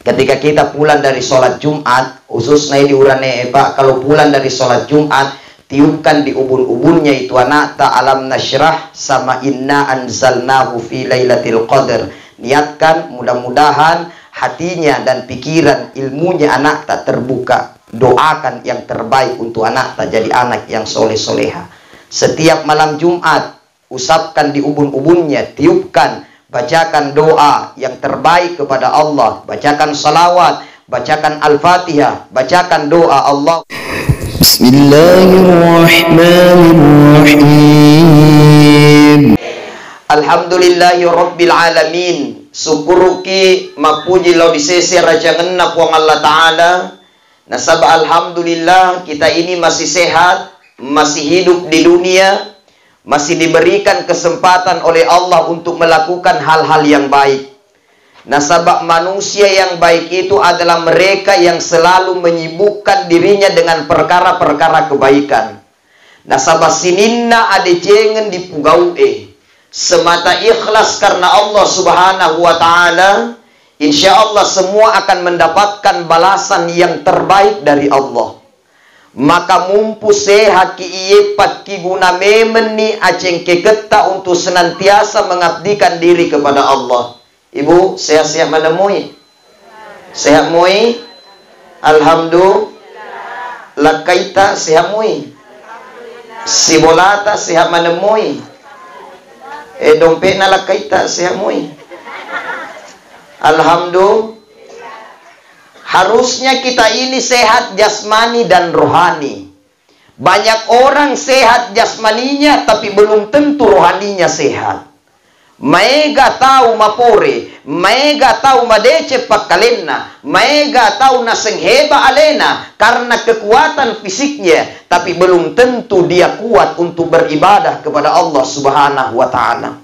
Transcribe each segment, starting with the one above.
Ketika kita pulang dari sholat Jumat, khususnya di urane Pak, kalau pulang dari sholat Jumat, tiupkan di ubun-ubunnya itu anak ta'alam nasyrah sama inna anzalnahu fi lailatul qadar. Niatkan mudah-mudahan hatinya dan pikiran ilmunya anak tak terbuka. Doakan yang terbaik untuk anak tak jadi anak yang soleh-soleha. Setiap malam Jumat, usapkan di ubun-ubunnya, tiupkan, bacakan doa yang terbaik kepada Allah, bacakan salawat, bacakan Al-Fatihah, bacakan doa Allah. Bismillahirrahmanirrahim. Alhamdulillahi rabbil alamin. Syukuruki mapuji lo disese raja ngenna puang Allah Ta'ala. Nasabah alhamdulillah kita ini masih sehat, masih hidup di dunia, masih diberikan kesempatan oleh Allah untuk melakukan hal-hal yang baik. Nasabah manusia yang baik itu adalah mereka yang selalu menyibukkan dirinya dengan perkara-perkara kebaikan. Nasabah sininna adejengen di pugau semata ikhlas karena Allah Subhanahu wa Ta'ala, insya Allah semua akan mendapatkan balasan yang terbaik dari Allah. Maka mumpu sehat ki iepat ki guna memen ni aceng keketa untuk senantiasa mengabdikan diri kepada Allah. Ibu, sehat-sehat menemui? Sehat mui? Alhamdulillah. Lakaita sehat mui? Sibolata sehat menemui? Dompet na lakaita sehat mui? Alhamdulillah. Harusnya kita ini sehat jasmani dan rohani. Banyak orang sehat jasmaninya tapi belum tentu rohaninya sehat. Maega tahu mapore, maega tahu madece pakalena, maega tahu nasengheba alena karena kekuatan fisiknya, tapi belum tentu dia kuat untuk beribadah kepada Allah Subhanahu wa Ta'ala.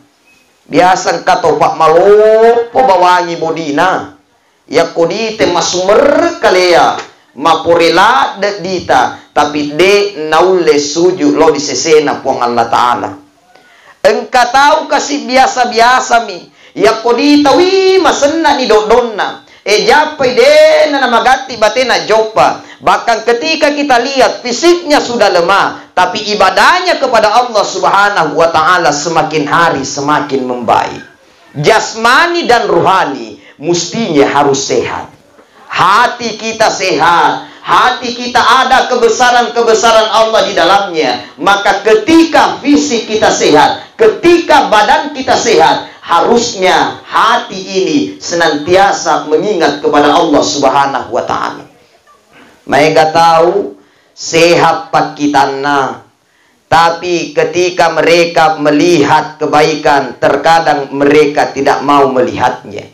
Biasa kata Pak Malopo bawangi bodina. Ya kodite masumer kalea maporela de dita tapi de naule suju lo disesena puang Allah Ta'ala. Engka tahu kasih biasa-biasa mi ya kodita wi masenna ni dodonna japai de na magati batena jopa. Bahkan ketika kita lihat fisiknya sudah lemah, tapi ibadahnya kepada Allah Subhanahu wa Ta'ala semakin hari semakin membaik. Jasmani dan rohani mestinya harus sehat. Hati kita sehat, hati kita ada kebesaran-kebesaran Allah di dalamnya. Maka ketika fisik kita sehat, ketika badan kita sehat, harusnya hati ini senantiasa mengingat kepada Allah Subhanahu wa Ta'ala. Mereka tahu sehat pak kitana, tapi ketika mereka melihat kebaikan, terkadang mereka tidak mau melihatnya.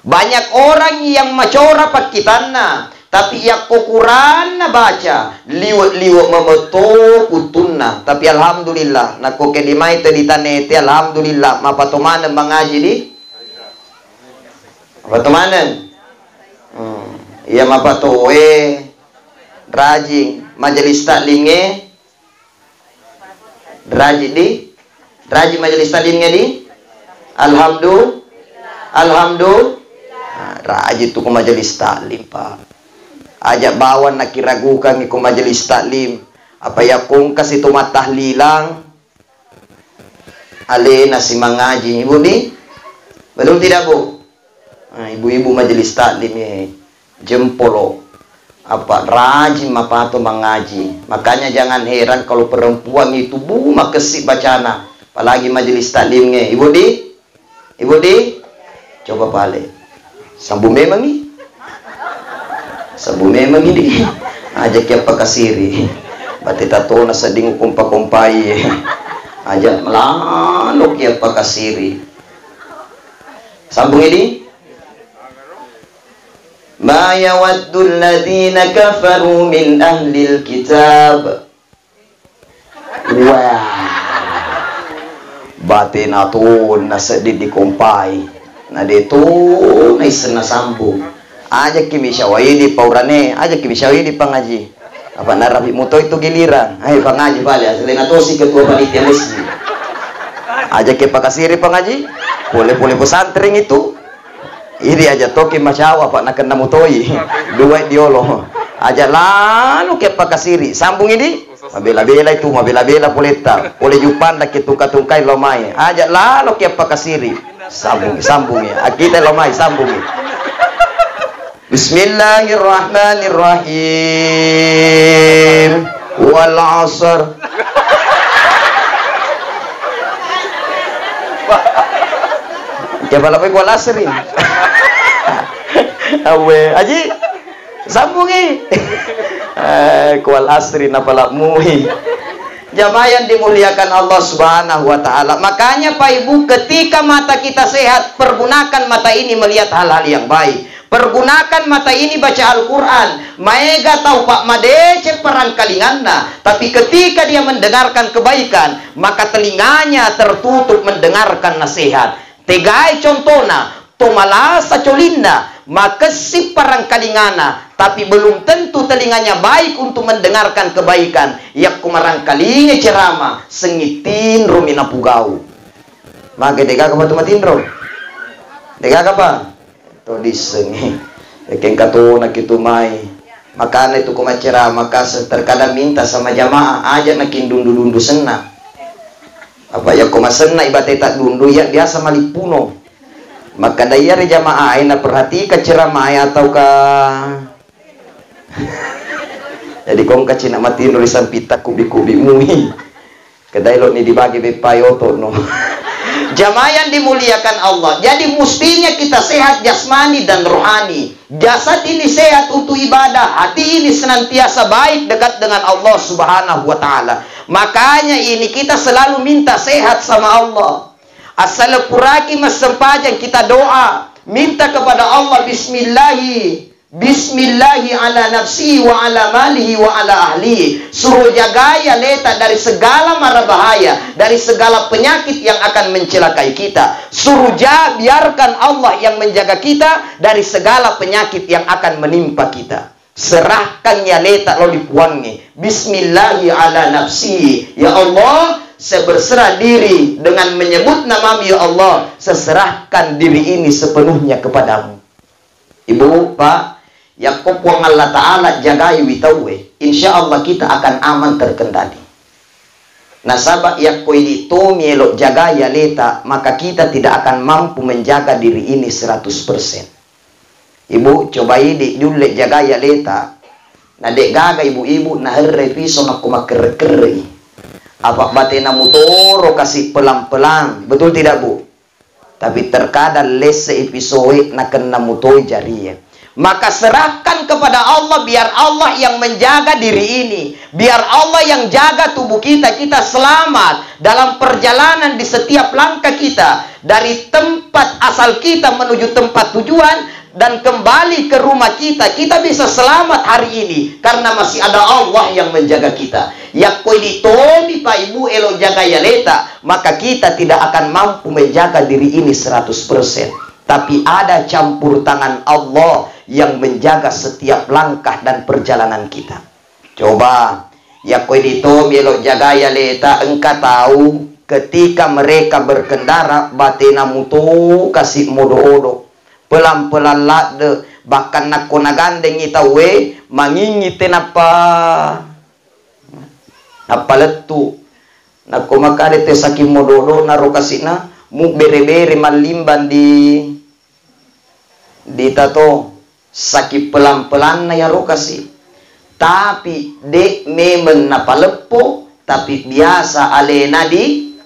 Banyak orang yang macora pakitana, tapi ya Quran na baca, liwat memeto kutunna. Tapi alhamdulillah, nako kelimai te ditanete, alhamdulillah, mapatomanan mengaji di, mapatomanan, iya mapato rajing majelis taklimnya, rajing di, rajing majelis taklimnya di, alhamdulillah. Rajin tu ke majelis taklim Pak. Ajak bawan nak kiragukan ke majelis taklim. Apa ya kung kasih tu matahlilang. Ale nasi mengaji ibu ni. Betul tidak Bu? Ibu-ibu majelis taklim ni jempolo. Apa rajin apa tu mengaji. Makanya jangan heran kalau perempuan itu bu makasih bacana. Apalagi majelis taklimnya. Ibu di? Ibu di? Coba balik. Sambu memang ni, sambu memang ini. Ajak yang pakasiri, bati tato na sa ding kumpa-kumpai. Ajak melanok yang pakasiri. Sambung ini. Ma yawaddu alladhina kafaru min ahlil kitab. Wah, bati nato na sa ding kumpai. Nah dito na isa na sambu. Aja kimi syawai di paurane, aja kimi syawai di pangaji. Apa narabi mo to itu giliran. Ay pangaji bali, selain ato si ketua panitia masjid. Aja ke pakasiri pangaji. Boleh-boleh pesantren itu. Ini aja toki masyawa pak nak kena mutoi. Dua diolo. Aja lalu ke pakasiri. Sambung ini. Mabela-bela itu, mabela-bela poleta. Oleh jupan lagi tungkai lomai. Aja lalu ke pakasiri. Sambung ya. Kita lomai sambung. Bismillahirrahmanirrahim. Wal 'asr. Coba lapik wal asri. Awe, aji sambungi. Wal asri napala muhi. Jamaah yang dimuliakan Allah Subhanahu wa taala. Makanya Pak Ibu, ketika mata kita sehat, pergunakan mata ini melihat hal-hal yang baik. Pergunakan mata ini baca Al-Quran. Maega tahu Pak Madece perang kalinganna. Tapi ketika dia mendengarkan kebaikan, maka telinganya tertutup mendengarkan nasihat. Tegai contohna, tomalasa colinna, maka si parang kalingana, tapi belum tentu telinganya baik untuk mendengarkan kebaikan. Yak kumarang kalinga ceramah, sengitin rumina pugau. Maka dega kapa tumatindro? Dega kapa? To disengi. Ekeng katuna kitu mai. Makanya itu kuma ceramah, maka terkadang minta sama jamaah aja nakin dundu-dundu senang. Apa ya komasena ibadah tak dundu ya biasa malipuno. Maka daya jamaah aina perhatikan ceramah atau ka jadi kong kacina mati nulisan pita kubi-kubi mui. Kedai lo ni dibagi bepayoto no. Jamaah yang dimuliakan Allah. Jadi mestinya kita sehat jasmani dan rohani. Jasad ini sehat untuk ibadah, hati ini senantiasa baik dekat dengan Allah Subhanahu wa taala. Makanya ini kita selalu minta sehat sama Allah. Asal puraki masempajang kita doa, minta kepada Allah Bismillahi ala nafsi wa ala malihi wa ala ahlihi. Suruh jaga ya leta dari segala mara bahaya, dari segala penyakit yang akan mencelakai kita. Suruh biarkan Allah yang menjaga kita dari segala penyakit yang akan menimpa kita. Serahkan ya leta lo dipuangi. Bismillahi ala nafsi. Ya Allah, saya berserah diri dengan menyebut namamu ya Allah. Saya serahkan diri ini sepenuhnya kepadamu. Ibu, Pak, Yakob Allah Ta'ala jagai witawe, insya Allah kita akan aman terkendali. Nasabak Yakob itu mielok jaga ya leta, maka kita tidak akan mampu menjaga diri ini 100%. Ibu, coba ini dulu jaga ya leta. Nah dek gaga ibu-ibu nah herre piso nak kumaker-keri. Apa batina mutoro kasih pelan-pelan, betul tidak Bu? Tapi terkadang lese episode nak kena mutoi jariah. Maka serahkan kepada Allah, biar Allah yang menjaga diri ini. Biar Allah yang jaga tubuh kita. Kita selamat dalam perjalanan di setiap langkah kita. Dari tempat asal kita menuju tempat tujuan. Dan kembali ke rumah kita. Kita bisa selamat hari ini. Karena masih ada Allah yang menjaga kita. Ya koi ditomi Pak Ibu elo jaga ya leta. Maka kita tidak akan mampu menjaga diri ini 100%. Tapi ada campur tangan Allah yang menjaga setiap langkah dan perjalanan kita. Coba, ya koi dito bielo jaga ya leta, engkau tahu ketika mereka berkendara batina mutu kasih modo-odo. Pelan-pelan lade, bahkan nak kona gandeng ita we mangingiten apa letu. Nak komakade te saking modo-odo naro kasina mu bere-bere malimban di tato. Sakit pelan-pelan na ya rokasi. Tapi dek memang napalepo, tapi biasa alena di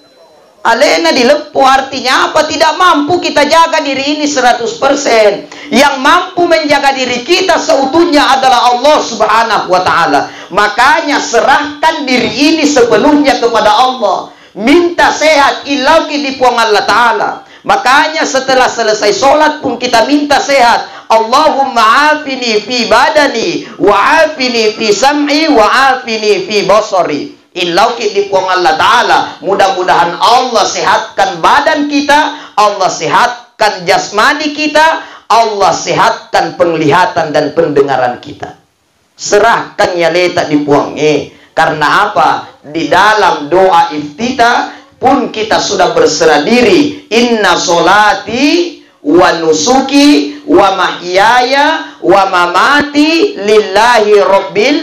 lepo. Artinya apa? Tidak mampu kita jaga diri ini 100%. Yang mampu menjaga diri kita seutuhnya adalah Allah Subhanahu wa taala. Makanya serahkan diri ini sepenuhnya kepada Allah. Minta sehat ilauki dipuang Allah taala. Makanya setelah selesai sholat pun kita minta sehat. Allahumma afini fi badani wa afini fi sam'i wa afini fi basari. Illauki dipuang Allah Ta'ala. Mudah-mudahan Allah sehatkan badan kita, Allah sehatkan jasmani kita, Allah sehatkan penglihatan dan pendengaran kita. Serahkan ya letak dipuangnya. Karena apa? Di dalam doa iftitah pun kita sudah berserah diri. Inna solati wa nusuki wa mahyaya wa mamati lillahi rabbil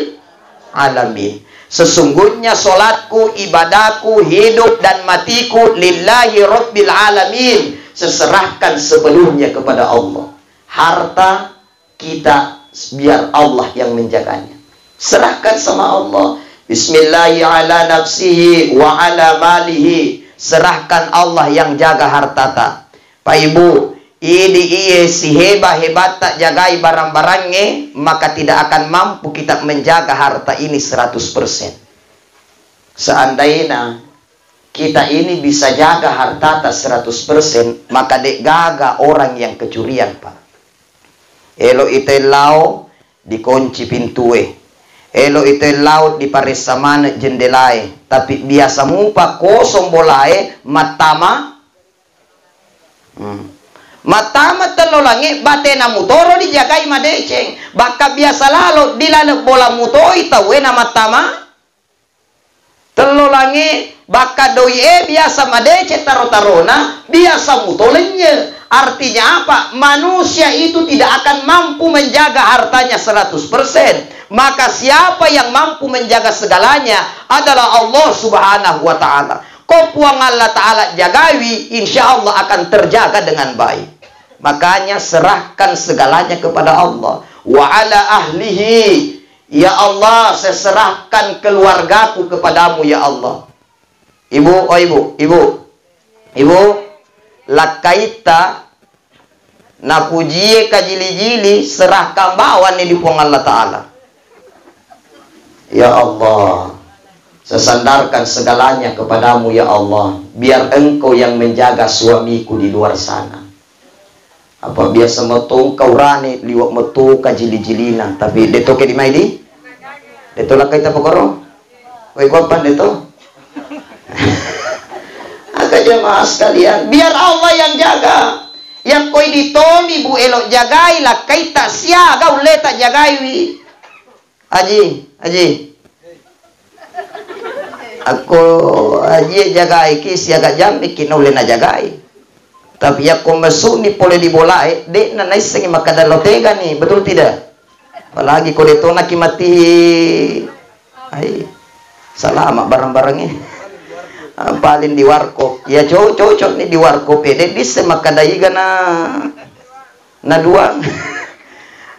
alamin. Sesungguhnya solatku, ibadahku, hidup dan matiku lillahi rabbil alamin. Seserahkan sepenuhnya kepada Allah. Harta kita biar Allah yang menjaganya. Serahkan sama Allah. Bismillahi ala nafsihi wa ala malihi. Serahkan Allah yang jaga hartata. Pak Ibu, iye si hebat tak jagai barang-barangnya, maka tidak akan mampu kita menjaga harta ini 100%. Seandainya kita ini bisa jaga harta 100%, maka dek gaga orang yang kecurian, Pak. Elo itu lau dikunci pintue, elo itu lau di paresamana jendelae, tapi biasa mupa kosong bolae matama. Matama telolangi batena mutoro dijagai madeceng. Baka biasa lalu dilalek bola mutoi tawe na matama. Telolangi baka doi biasa madece taro-tarona biasa mutolenya. Artinya apa? Manusia itu tidak akan mampu menjaga hartanya 100%. Maka siapa yang mampu menjaga segalanya adalah Allah Subhanahu wa ta'ala. Kopuang Allah Ta'ala jagawi, insya Allah akan terjaga dengan baik. Makanya serahkan segalanya kepada Allah. Wa ala ahlihi. Ya Allah, saya serahkan keluargaku kepadamu ya Allah. Ibu, oh ibu, lakaita na pujie kajili-jili serahkan bawa ni di puang Allah Ta'ala. Ya Allah, saya sandarkan segalanya kepadamu ya Allah. Biar engkau yang menjaga suamiku di luar sana. Apa biasa metu kau rani liwak metu kajili-jilina. Tapi deto ke di maidi? Deto lah kita pokoro. Woi kapan deto? Agak jemaah sekalian, biar Allah yang jaga. Yang koi ditoni bu elok jagai lah kaita sia kau leta jagai wi. Haji. Aku aji jagai ki siaga jam bikin oleh na jagai. Tapi ya ko mesuni pole di bolai dek na naiseng makada lotega nih, betul tidak? Apalagi ko deto na kimati. Ai. Salamat barang-barangnya. Paling di warkop. Ya cocok nih di warkop dek bisa makada iga na dua.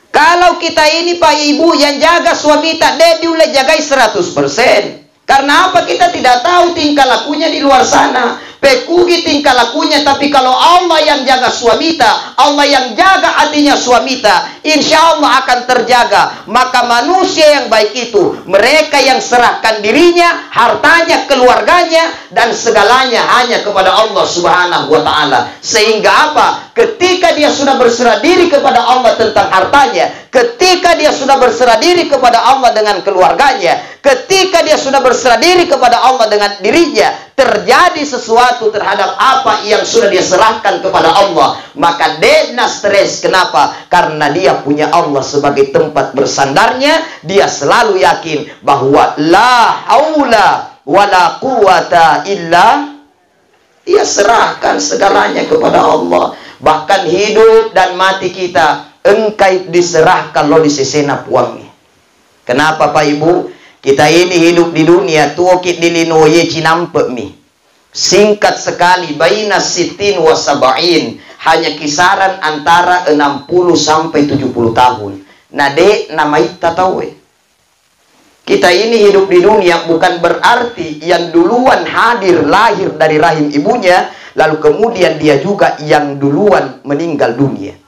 Kalau kita ini Pak Ibu yang jaga suami tak dek diulai jagai 100%. Karena apa? Kita tidak tahu tingkah lakunya di luar sana. Pekugi tingkah lakunya. Tapi kalau Allah yang jaga suamita, Allah yang jaga hatinya suamita, insya Allah akan terjaga. Maka manusia yang baik itu, mereka yang serahkan dirinya, hartanya, keluarganya, dan segalanya hanya kepada Allah Subhanahu wa ta'ala. Sehingga apa? Ketika dia sudah berserah diri kepada Allah tentang hartanya, ketika dia sudah berserah diri kepada Allah dengan keluarganya, ketika dia sudah berserah diri kepada Allah dengan dirinya, terjadi sesuatu terhadap apa yang sudah dia serahkan kepada Allah, maka dia stres. Kenapa? Karena dia punya Allah sebagai tempat bersandarnya. Dia selalu yakin bahwa la haula wala quwata illa. Dia serahkan segalanya kepada Allah. Bahkan hidup dan mati kita engkai diserahkan lo di sesena puangnya. Kenapa Pak Ibu? Kita ini hidup di dunia tuokit dilinoye cinampe mi. Singkat sekali, baina sitin wa sab'in, hanya kisaran antara 60 sampai 70 tahun. Nade nama ita tahu. Kita ini hidup di dunia bukan berarti yang duluan hadir lahir dari rahim ibunya, lalu kemudian dia juga yang duluan meninggal dunia.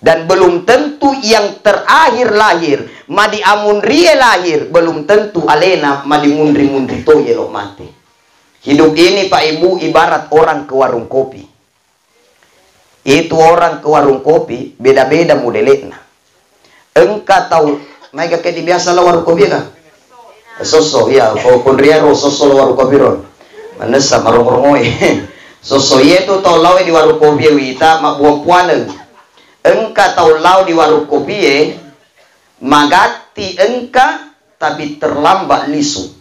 Dan belum tentu yang terakhir lahir, madi amun rie lahir, belum tentu alena madi mundri-mundri toye lo mati. Hidup ini Pak Ibu ibarat orang ke warung kopi. Itu orang ke warung kopi, beda-beda modelnya. Engkau tahu, mereka kayak biasa lah warung kopi kan? Sosok, ya, kalau kondriero sosok warung kopi ron. Manesa marong-marongoi. Sosok itu tahu lawe di warung kopi wita mak buang puaneng. Engkau tahu lau di warung kopi magati engkau tapi terlambat lisu.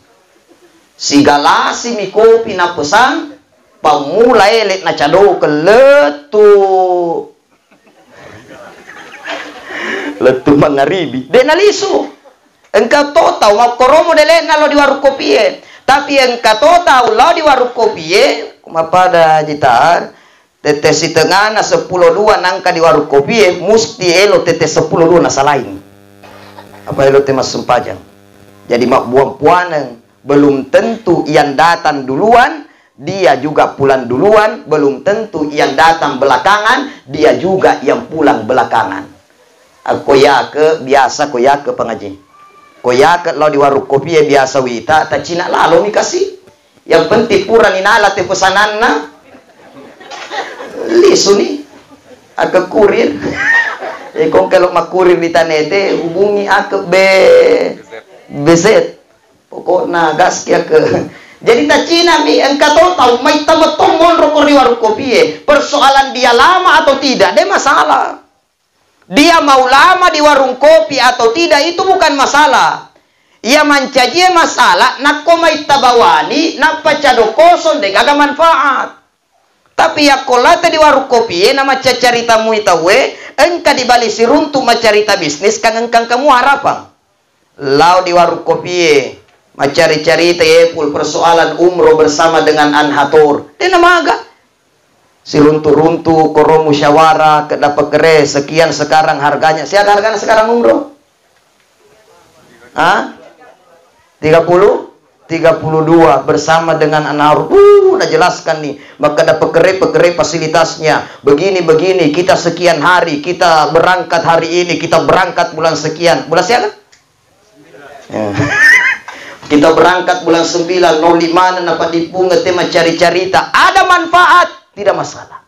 Sigalasi mi kopi na pesan pamula elet na cado ke letu Letu mangaribi. Dena lisu. Engkau tahu mau koromo dele nalo di warung kopi. Tapi engkau tahu lo di warung kopi. Kumapada jitaan. Tete si tengah na 10 dua nangka di warung kopi. Musti elo tete 10 dua na salain. Apa elo temas sempajang. Jadi mak buang puaneng. Belum tentu yang datang duluan. Dia juga pulang duluan. Belum tentu yang datang belakangan. Dia juga yang pulang belakangan. Koyake biasa koyake pengaji. Koyake lo di warung kopi biasa wita. Tak cina lalu nih kasih. Yang penting pura ninala te pesanan na. Lisu nih. Ake kurir. Kong kalau makurir di tanete. Hubungi ake bezet. Pokoknya gas kia ke. Jadi tak cina mi engkau tahu mai tamatong rokok di warung kopi. Persoalan dia lama atau tidak, dia masalah. Dia mau lama di warung kopi atau tidak itu bukan masalah. Ia mencaji masalah nak komai tabawani nak pacado kosong deh gak manfaat. Tapi ya kolata di warung kopi nama cerita mu itawe engka di balik siruntu macarita bisnis kang engkang kamu harapan. Lau di warung kopi macari-carita pul persoalan umroh bersama dengan anhator. Dia nama agak. Si runtu-runtu koro musyawarah ke dapat kere sekian sekarang harganya. Siapa harganya sekarang umroh? Hah? 30? 32 bersama dengan anhator. Udah jelaskan nih. Maka dapat kere fasilitasnya. Begini-begini. Kita sekian hari. Kita berangkat hari ini. Kita berangkat bulan sekian. Bulan siapa? Ya. Kita berangkat bulan 9, 05 dapat dipungut tema cari-carita. Ada manfaat, tidak masalah.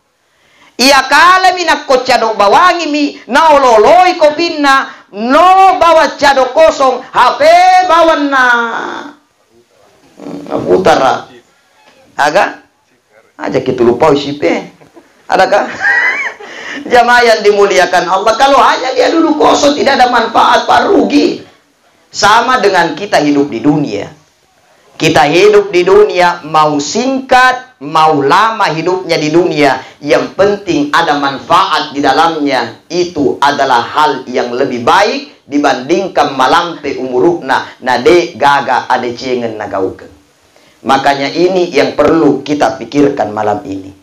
Ia kala mina ko cado bawangi mi na ololoi ko binna no bawa cado kosong HP bawan na utara. Aga? Aja kita lupa usipe. Adakah? Jamaah yang dimuliakan Allah, kalau hanya dia dulu kosong tidak ada manfaat, Pak, rugi. Sama dengan kita hidup di dunia. Kita hidup di dunia, mau singkat, mau lama hidupnya di dunia, yang penting ada manfaat di dalamnya. Itu adalah hal yang lebih baik dibandingkan malampe umurukna nade gaga ade cengen nagaukeun. Makanya ini yang perlu kita pikirkan malam ini.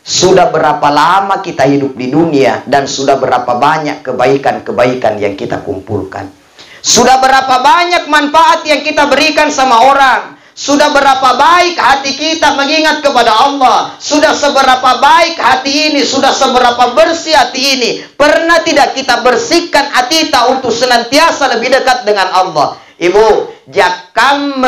Sudah berapa lama kita hidup di dunia dan sudah berapa banyak kebaikan-kebaikan yang kita kumpulkan. Sudah berapa banyak manfaat yang kita berikan sama orang. Sudah berapa baik hati kita mengingat kepada Allah. Sudah seberapa baik hati ini. Sudah seberapa bersih hati ini. Pernah tidak kita bersihkan hati kita untuk senantiasa lebih dekat dengan Allah? Ibu, jakam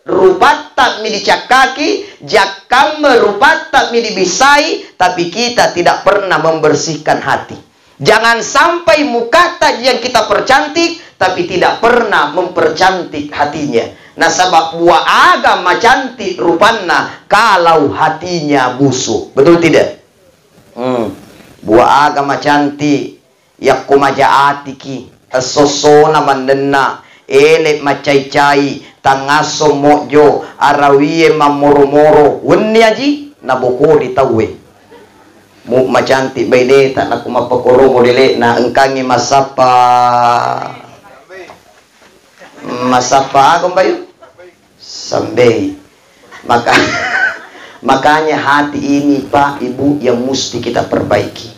rupatat mi dicakaki, jakam rupatat mi dibisai, tapi kita tidak pernah membersihkan hati. Jangan sampai muka yang kita percantik, tapi tidak pernah mempercantik hatinya. Nah, sebab buah agama cantik rupana kalau hatinya busuk. Betul tidak? Buah agama cantik yakku majaatiki sosona mandena elek macai-cai tangaso mojo arawiye mamoro-moro wenni aji nabokori tawe mu macantik baide tak nak mapakoro modele na engkangi masapa kumbayo sampai makanya hati ini Pak Ibu yang mesti kita perbaiki.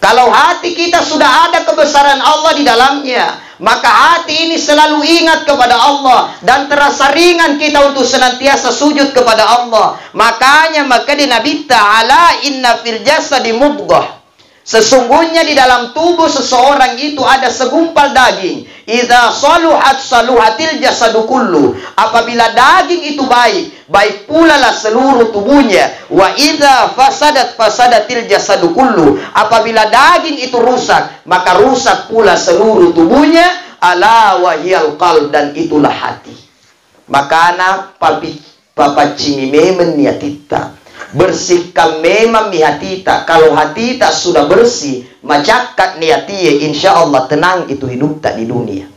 Kalau hati kita sudah ada kebesaran Allah di dalamnya, maka hati ini selalu ingat kepada Allah dan terasa ringan kita untuk senantiasa sujud kepada Allah. Makanya maka di Nabi Ta'ala inna fil jasadi mudghah. Sesungguhnya di dalam tubuh seseorang itu ada segumpal daging. Idza saluhat saluhatil jasadu kullu. Apabila daging itu baik, baik pula lah seluruh tubuhnya. Wa idza fasadat fasadatil jasadu kullu. Apabila daging itu rusak, maka rusak pula seluruh tubuhnya. Ala wahiyal qalb, dan itulah hati. Makana papacimi memen niatita. Bersihkan memang di hati tak. Kalau hati tak sudah bersih, macakat niatie, insya Allah tenang itu hidup tak di dunia.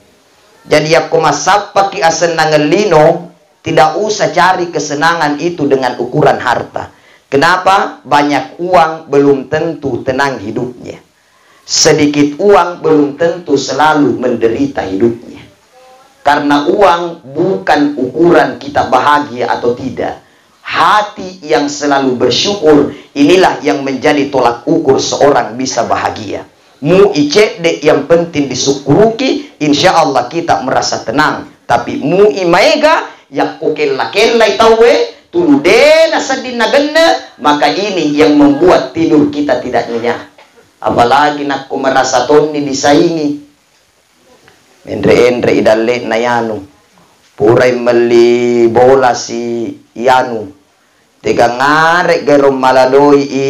Jadi aku masapa ki asenangan lino, tidak usah cari kesenangan itu dengan ukuran harta. Kenapa? Banyak uang belum tentu tenang hidupnya. Sedikit uang belum tentu selalu menderita hidupnya. Karena uang bukan ukuran kita bahagia atau tidak. Hati yang selalu bersyukur, inilah yang menjadi tolak ukur seorang bisa bahagia. Mu icek dek yang penting disukuruki, insya Allah kita merasa tenang. Tapi mu imaega yang kokela-kela itawe, tuludena sedih nagenda, maka ini yang membuat tidur kita tidak nyenyak. Apalagi nak ko merasa tonni disaingi. Endre idale na yanu. Puray mali bola si yanu. Tega ngarek gero maladoy i.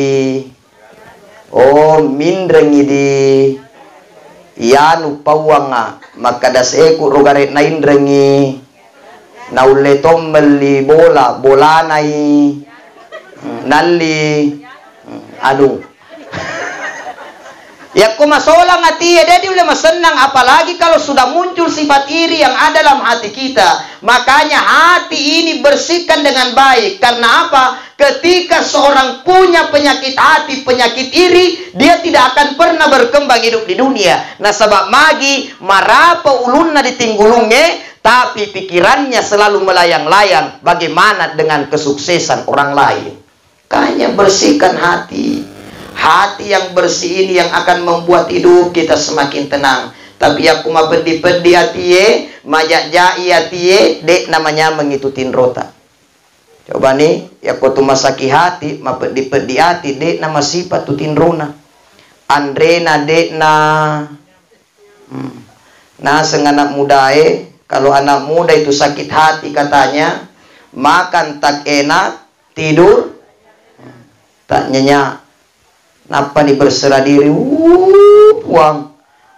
Oh mindrengi di yanu pawanga. Makadas eko rogaret na indrengi. Nauletom mali bola nai. Nali. Aduh. Ya kumasolang hati ya, jadi udah senang, apalagi kalau sudah muncul sifat iri yang ada dalam hati kita. Makanya hati ini bersihkan dengan baik. Karena apa? Ketika seorang punya penyakit hati, penyakit iri, dia tidak akan pernah berkembang hidup di dunia. Nah sebab magi marapa ulunna ditinggulunge, tapi pikirannya selalu melayang-layang bagaimana dengan kesuksesan orang lain. Kayaknya bersihkan hati. Hati yang bersih ini yang akan membuat hidup kita semakin tenang. Tapi aku mah pedi-pedi hatiye, majak jai hatiye, dek namanya mengikutin rota. Coba nih, ya kau tuh masaki hati, mah pedi-pedi hati, dek nama sifat tutin rona. Andrena dek na, nah senganak muda kalau anak muda itu sakit hati katanya, makan tak enak, tidur tak nyenyak. Napa nih berserah diri, uang,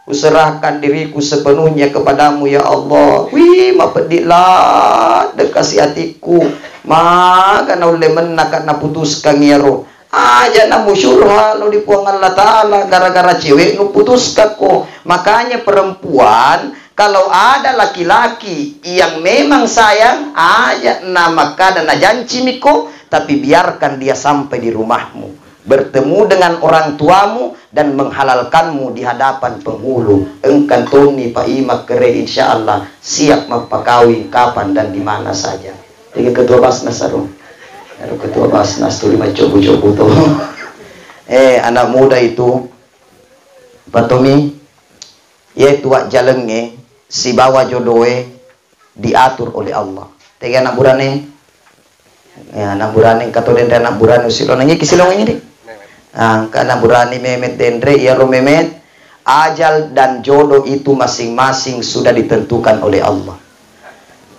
userahkan diriku sepenuhnya kepadamu ya Allah. Wih, mapedilah dekasi hatiku, maka na ule menakan na putuskan ngero. Aja na musyurha lo dipuang Allah Ta'ala gara-gara cewek nu putuskan ko. Makanya perempuan kalau ada laki-laki yang memang sayang, aja nama kada na janji miko, tapi biarkan dia sampai di rumahmu. Bertemu dengan orang tuamu dan menghalalkanmu di hadapan penghulu. Engkan toni Pak Imak kere insya Allah siap mempakawin kapan dan di mana saja. Jadi ketua Basnas aduh. Ketua Basnas tuh lima cobu-cobu tuh. Anak muda itu Patomi ya tua jalenge si bawa jodohe diatur oleh Allah. Tega anak burane. Ya anak burane kato den anak burane usilonannya kisilongannya deh. Karena burani memet dendre ya memet, ajal dan jodoh itu masing-masing sudah ditentukan oleh Allah.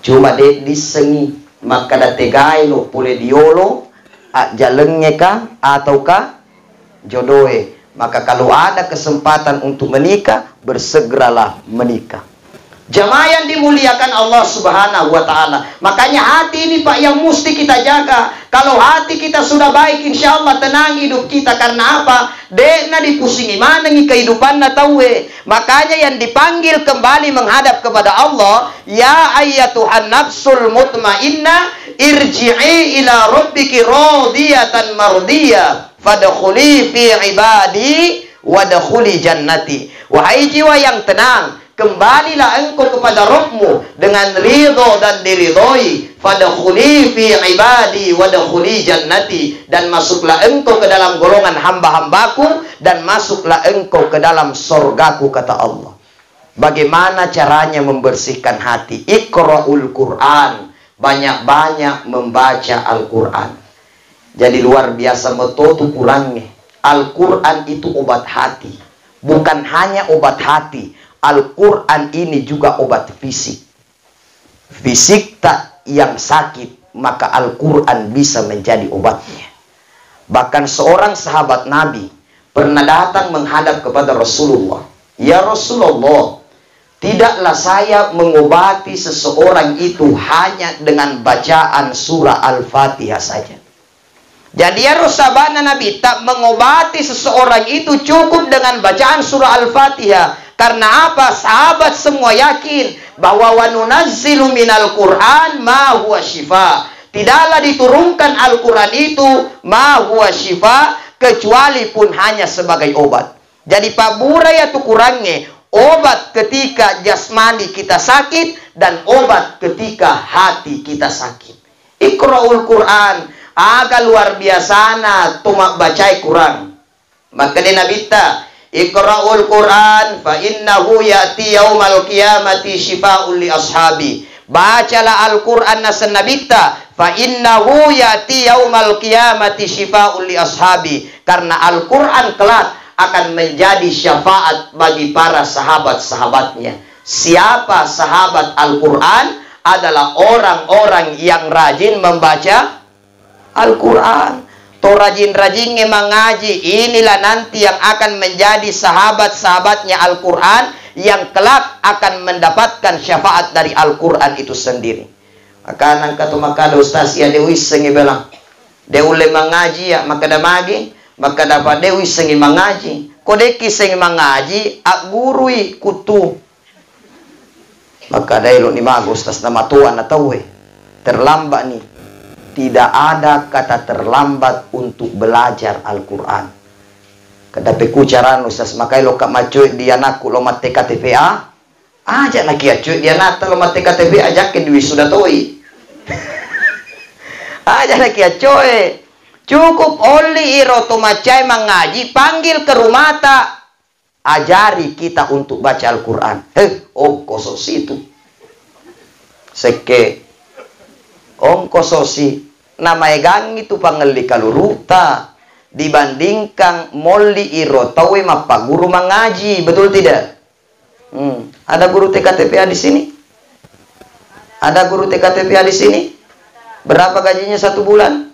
Cuma dek disengi maka dategai lo pule diolo jalenge ka ataukah jodohe. Maka kalau ada kesempatan untuk menikah, bersegeralah menikah. Jamaah yang dimuliakan Allah Subhanahu wa Ta'ala. Makanya hati ini Pak yang mesti kita jaga. Kalau hati kita sudah baik, insya Allah tenang hidup kita. Karena apa? Dekna dipusingi mana ngi kehidupan na tawe. Makanya yang dipanggil kembali menghadap kepada Allah, ya ayyatuhan nafsul mutmainnah irji'i ila rabbiki radiyatan mardiyah fadkhuli fi ibadi wadkhuli jannati. Wahai jiwa yang tenang, kembalilah engkau kepada Rabbmu dengan ridho dan diridhoi. Fadkhuli fi ibadi wadkhuli jannati, dan masuklah engkau ke dalam golongan hamba-hambaku dan masuklah engkau ke dalam sorgaku, kata Allah. Bagaimana caranya membersihkan hati? Iqra'ul Quran, banyak-banyak membaca Al-Quran. Jadi luar biasa metotu kurangnya. Al-Quran itu obat hati. Bukan hanya obat hati, Al-Quran ini juga obat fisik. Fisik tak yang sakit, maka Al-Quran bisa menjadi obatnya. Bahkan seorang sahabat Nabi pernah datang menghadap kepada Rasulullah. Ya Rasulullah, tidaklah saya mengobati seseorang itu hanya dengan bacaan surah Al-Fatihah saja. Jadi ya Rasulullah Nabi tak mengobati seseorang itu cukup dengan bacaan surah Al-Fatihah. Karena apa? Sahabat semua yakin bahwa wa nunazzilu minal Qur'an ma huwa syifa. Tidaklah diturunkan Al-Quran itu ma huwa syifa kecuali pun hanya sebagai obat. Jadi pabura ya tu kurangnya obat ketika jasmani kita sakit dan obat ketika hati kita sakit. Iqra'ul Quran agak luar biasa na tumak bacai kurang. Maka di nabita Iqra'ul Quran fa innahu ya'ti yaumal qiyamati syifa'un li ashabi. Bacalah Al-Quran na senabita fa innahu ya'ti yaumal qiyamati syifa'un li ashabi. Karena Al-Quran kelak akan menjadi syafaat bagi para sahabat-sahabatnya. Siapa sahabat Al-Quran? Adalah orang-orang yang rajin membaca Al-Quran. To rajin-rajinnya mengaji. Inilah nanti yang akan menjadi sahabat-sahabatnya Al-Quran, yang kelak akan mendapatkan syafaat dari Al-Quran itu sendiri. Maka nangka tu maka Ustaz ya Dewi sengi bilang, Dewi mengaji ya maka damagi. Maka dapat Dewi sengi mengaji. Kodeki sengi mengaji, ak gurui kutu. Maka dailo ni magus tas nama tuan atau terlambat nih. Tidak ada kata terlambat untuk belajar Al-Quran. Kadape kucaran Ustaz, maka lo kak macuit dia naku lo mate KTPA. Ajak nak kia cuit dia nata lo mate KTPA ajakin duit sudah toi. Ajak nak kia cuit. Cukup oli iroto macai mengaji, panggil ke rumah tak. Ajari kita untuk baca Al-Quran. Ongko situ. Seke. Ongko sosi. Nama egang itu pangeli kaluruta. Dibandingkan moli iroto we mapa guru mengaji. Betul tidak? Ada guru TKTPA di sini? Ada guru TKTPA di sini? Berapa gajinya satu bulan?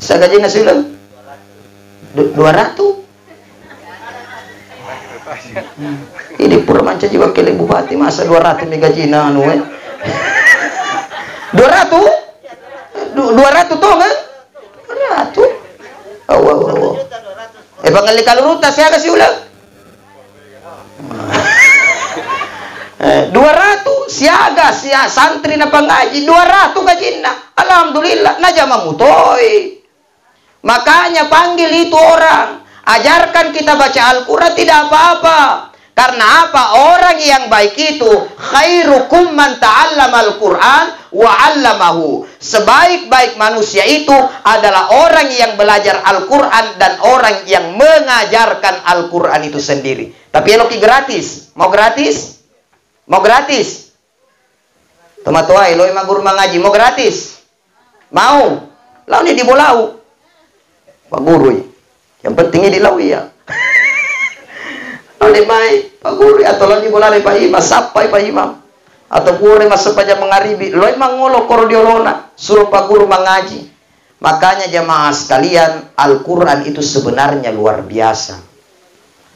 Saya gaji nasi ulang 200. Ini pura manca jiwa kele bupati masa 200 nih gaji na anu 200 tuh kan 200 wow. Pangali kaluruta saya kasih ulang 200 siaga santri na pangaji 200 gaji na. Alhamdulillah najama mutoi. Makanya panggil itu orang, ajarkan kita baca Al-Quran, tidak apa-apa. Karena apa? Orang yang baik itu khairukum man ta'allama Al-Quran wa 'allamahu. Sebaik-baik manusia itu adalah orang yang belajar Al-Quran dan orang yang mengajarkan Al-Quran itu sendiri. Tapi eloki gratis. Mau gratis? Mau gratis? Tomatuai lo emang guru mengaji mau gratis? Mau? Lau ni di bolau. Pak Guru, yang pentingnya di lawi ya. Oleh baik, Pak Guru atau lagi boleh Pak Imam, sampai Pak Imam. Atau guru masa saja mengaribi, lo emang ngolo kordiolona, suruh Pak Guru mengaji. Makanya jamaah sekalian, Al-Quran itu sebenarnya luar biasa.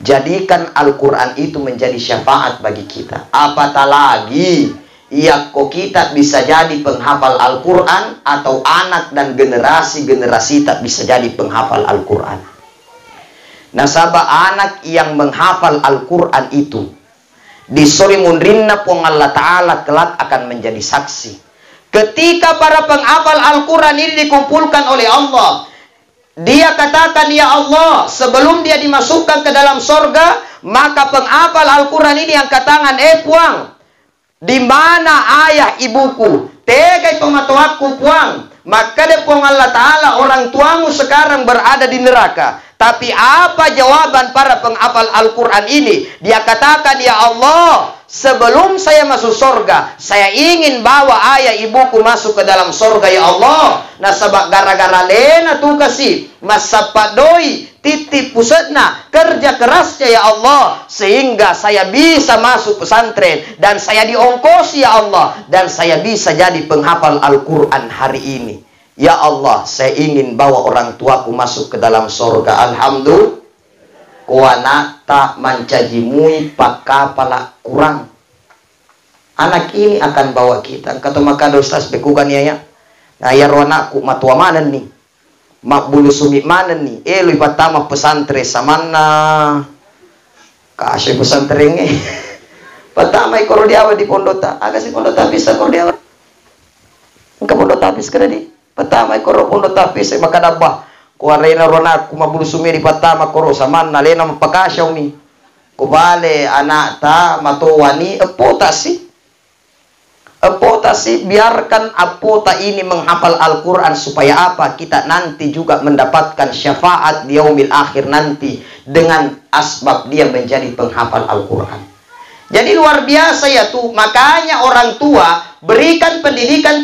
Jadikan Al-Quran itu menjadi syafaat bagi kita. Apatah lagi, ya kok kita bisa jadi penghafal Al-Quran atau anak dan generasi-generasi tak bisa jadi penghafal Al-Quran. Nasabah anak yang menghafal Al-Quran itu di sore mundrinna pun Allah Ta'ala kelak akan menjadi saksi. Ketika para penghafal Al-Quran ini dikumpulkan oleh Allah, dia katakan, ya Allah, sebelum dia dimasukkan ke dalam sorga, maka penghafal Al-Quran ini angkat tangan, puang, di mana ayah ibuku? Tegai pematuaku puang. Maka depung Allah Ta'ala, orang tuamu sekarang berada di neraka. Tapi apa jawaban para penghafal Al-Quran ini? Dia katakan, ya Allah, sebelum saya masuk sorga, saya ingin bawa ayah ibuku masuk ke dalam sorga, ya Allah. Nah, sebab gara-gara lena tuh kasih masa padoi titip pusatna kerja kerasnya, ya Allah, sehingga saya bisa masuk pesantren dan saya diongkosi, ya Allah, dan saya bisa jadi penghafal Al-Quran hari ini. Ya Allah, saya ingin bawa orang tuaku masuk ke dalam sorga. Alhamdulillah. Kuana tak mancajimui pakapala kurang. Anak ini akan bawa kita. Kata maka Ustaz bekukan ya. Ayar anakku matua mana nih? Mak bulu sumi mana nih? Lu pertama pesantren samana. Kasih pesantrennya. Pertama ikor dia di pondota. Agak si pondota bisa ikor dia. Engkau pondota habis kena di. Pertama ikor pondota habis maka dabah. Ko arena rona kumabulu sumiri patama koro saman na lena mapakasyaw mi. Kubale anak ta matowani apotasi. Apotasi biarkan apota ini menghafal Al-Quran supaya apa? Kita nanti juga mendapatkan syafaat di yaumil akhir nanti dengan asbab dia menjadi penghafal Al-Quran. Jadi luar biasa ya tuh. Makanya orang tua berikan pendidikan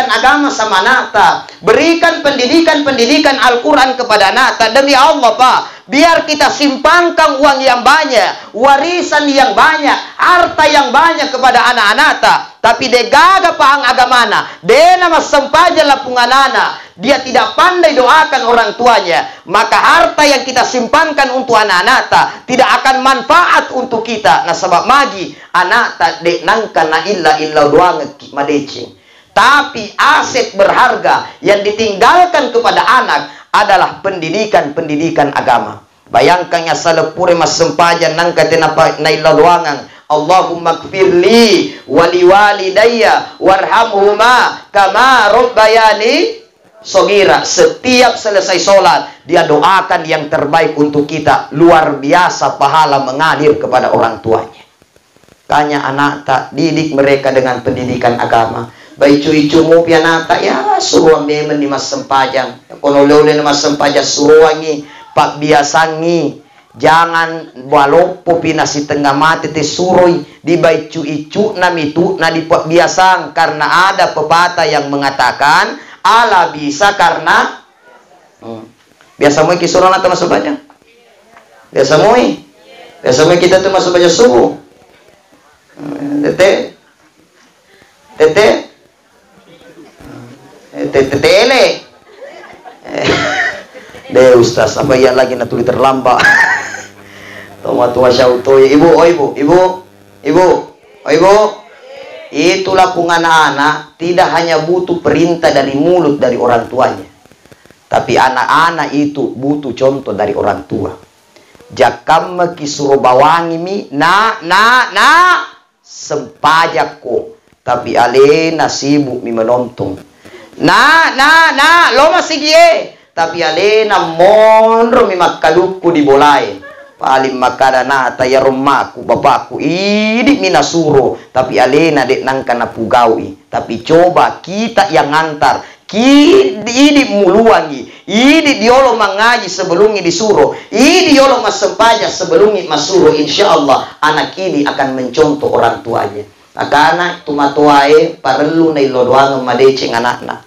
agama sama nata. Berikan pendidikan Al-Quran kepada nata. Demi Allah Pak, biar kita simpankan uang yang banyak, warisan yang banyak, harta yang banyak kepada anak-anak ta. Tapi de gaga paang agamana, de nama sempaja lapunganana, dia tidak pandai doakan orang tuanya, maka harta yang kita simpankan untuk anak-anak ta tidak akan manfaat untuk kita. Nah sebab magi anak ta de nangka na illa doang madecing. Tapi aset berharga yang ditinggalkan kepada anak adalah pendidikan agama. Bayangkan ya salepure mas sempaja nangka tenapa na illa doangan. Allahumma gfirli wali walidayya warhamhuma kama rabbayani sogira. Setiap selesai sholat dia doakan yang terbaik untuk kita. Luar biasa pahala mengalir kepada orang tuanya. Tanya anak tak didik mereka dengan pendidikan agama. Baik cuy-cumu pianata ya suruh memen di mas sempajang. Kono lole mas sempajang suruhangi pak biasangi. Jangan walopo pinasi tengah mati te suroi di baicu icu namitu na di biasang, karena ada pepatah yang mengatakan ala bisa karena biasa moi kisuran atau masuk baca biasa moi kita tuh masuk baca subuh tele deh ustaz apa ya lagi natuli terlambat. Tua syautoy ibu. Itulah anak-anak tidak hanya butuh perintah dari mulut dari orang tuanya, tapi anak-anak itu butuh contoh dari orang tua. Jakam kisuro bawangi mi na sempajakku, tapi alena sibuk mi menonton. Na lo masih gie, tapi alena monro mi makaluku di bolai. Paling makada na taya rumahku bapakku ini minasuro, tapi alena dek nangka na pugawi. Tapi coba kita yang ngantar, ini muluangi, ini diolo mengaji sebelumnya disuruh, ini diolo masempaja sebelumnya masuro. Insya Allah anak ini akan mencontoh orang tuanya. Karena tumatuae perlu na ilo doang madeceng anakna.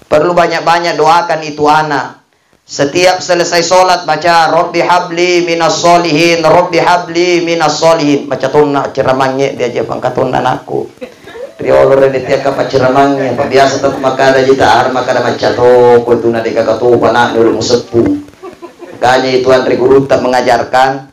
Perlu banyak-banyak doakan itu anak. Setiap selesai sholat baca Rabbi habli minas solihin, Rabbi habli minas solihin. Baca tunna ceramangnya dia aja pangkatun anakku. Triolor dia tiap apa ceramangnya. Biasa tak makada jita ar makada baca toko itu nanti kakak tuh panak dulu musepu. Makanya itu antri guru tak mengajarkan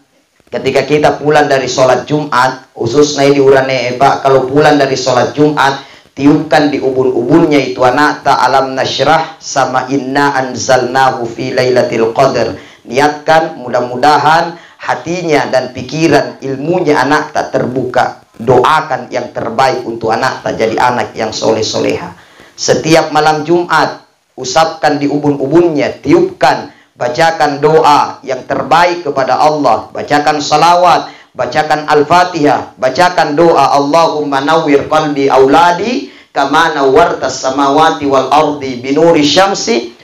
ketika kita pulang dari sholat Jumat, khususnya di urane Pak, kalau pulang dari sholat Jumat tiupkan di ubun-ubunnya itu anak ta alam nasyrah sama inna anzalnahu fi lailatul qadar. Niatkan mudah-mudahan hatinya dan pikiran ilmunya anak tak terbuka. Doakan yang terbaik untuk anak tak jadi anak yang soleh-soleha. Setiap malam Jumat usapkan di ubun-ubunnya, tiupkan, bacakan doa yang terbaik kepada Allah, bacakan salawat, bacakan Al-Fatihah, bacakan doa Allahumma nawwir qalbi auladi kama nawwartas samawati wal ardi binuri syamsi.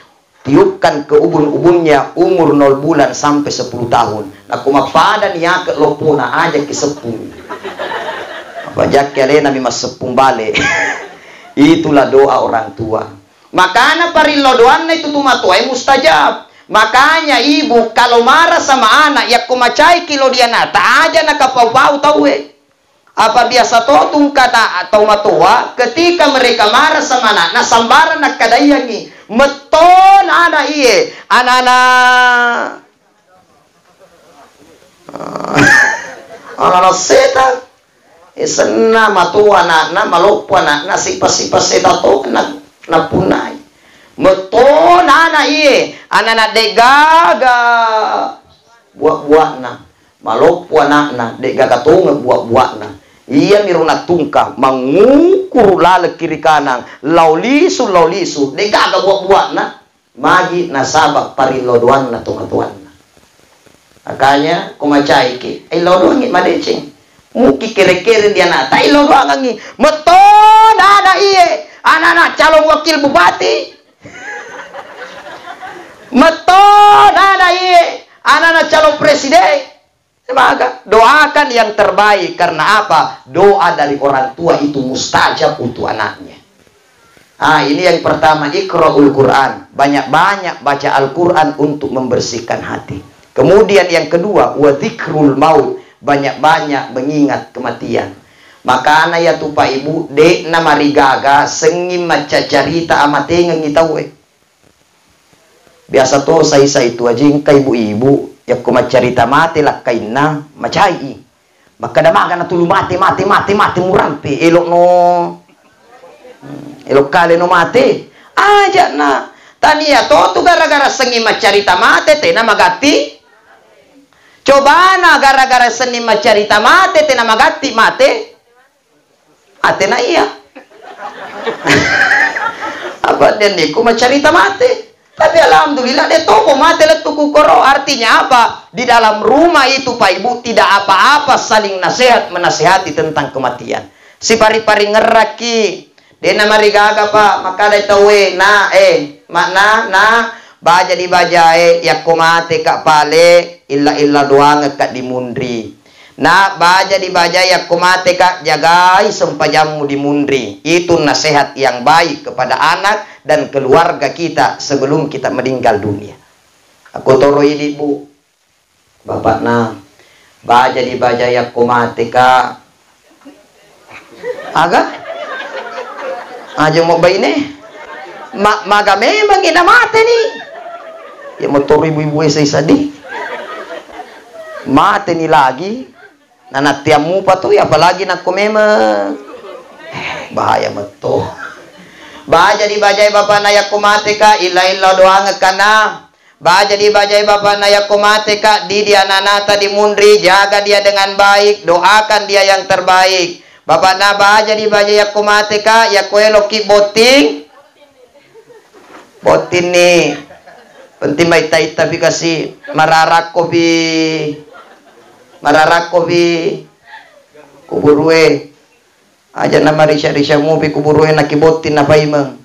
Tiupkan ke ubun-ubunnya umur 0 bulan sampai 10 tahun. Nah kumapada niya ke lopuna aja ke sepung. Bajak kale nami mas sepung bale. Itulah doa orang tua. Makanya parilo doanna itu tumatuai mustajab. Makanya ibu kalau marah sama anak ya kumacai kilo dia nata aja nakapau-pau tahu apa biasa totung kata atau matua ketika mereka marah sama anak nah sambaran nak kadayangi meton anak iye anak setan isena matua anak malopo anak sipas-sipas setan to na punai meton anak iye anak degaga buah-buah na malopo anak na degaga tunga buah-buah na iya miruna tungka mengukur lale kiri kanan laulisu degaga buah-buah na magi nasabak parilodoan na tungatuan na. Makanya kumacay ki ay lodoan ngit madeceng. Muki kere-kere dia na tay lodoan ngi meton ada iye anak-anak calon wakil bupati. Meton ada iye anak-anak calon presiden. Semoga doakan yang terbaik. Karena apa? Doa dari orang tua itu mustajab untuk anaknya. Ini yang pertama, iqra'ul Quran. Banyak-banyak baca Al-Quran untuk membersihkan hati. Kemudian yang kedua, wa dzikrul maut. Banyak-banyak mengingat kematian. Maka anak ya tuh Pak Ibu, dek nama rigaga sengim maca carita amate ngitaw Biasa to saya itu aja kay ibu-ibu ya ko macarita mate lah kaina macai. Maka damaga na tulu mate murampi elok no. Elok kali no mate. Aja na. Tania to gara-gara sengim macarita mate te na magati. Coba na gara-gara seni macarita mate te na magati mate. Ate na iya. Apa dan niku macarita mate. Tapi alhamdulillah dia toko mati letuku koro. Artinya apa? Di dalam rumah itu Pak Ibu tidak apa-apa saling nasihat menasihati tentang kematian. Si pari-pari ngeraki. Dia nama rigaga Pak. Maka dia tahu makna baja di baja ya komate kak pale illa doang kak dimundri. Nah baja di baja ya komate kak jagai sempajamu dimundri. Itu nasihat yang baik kepada anak dan keluarga kita sebelum kita meninggal dunia. Aku toro ini Bu. Bapak na baja di baja ya komate kak. Agak aja mau bayi nih. Maga memang ina mate nih. Ya motor ibu-ibu saya di mate nih lagi nanatiamu pa tuh apalagi nak memang bahaya betul. Baja di bajai bapak naya kumate ka illa doang kana. Baja di bajai bapak naya kumate ka di dia nanata di mundri jaga dia dengan baik doakan dia yang terbaik. Bapak na baja di bajai kumate ka ya kuelo ki botin nih penting baik tapi kasih mararak kopi kuburue aja nama risha mubi kuburue nakibotin na paimang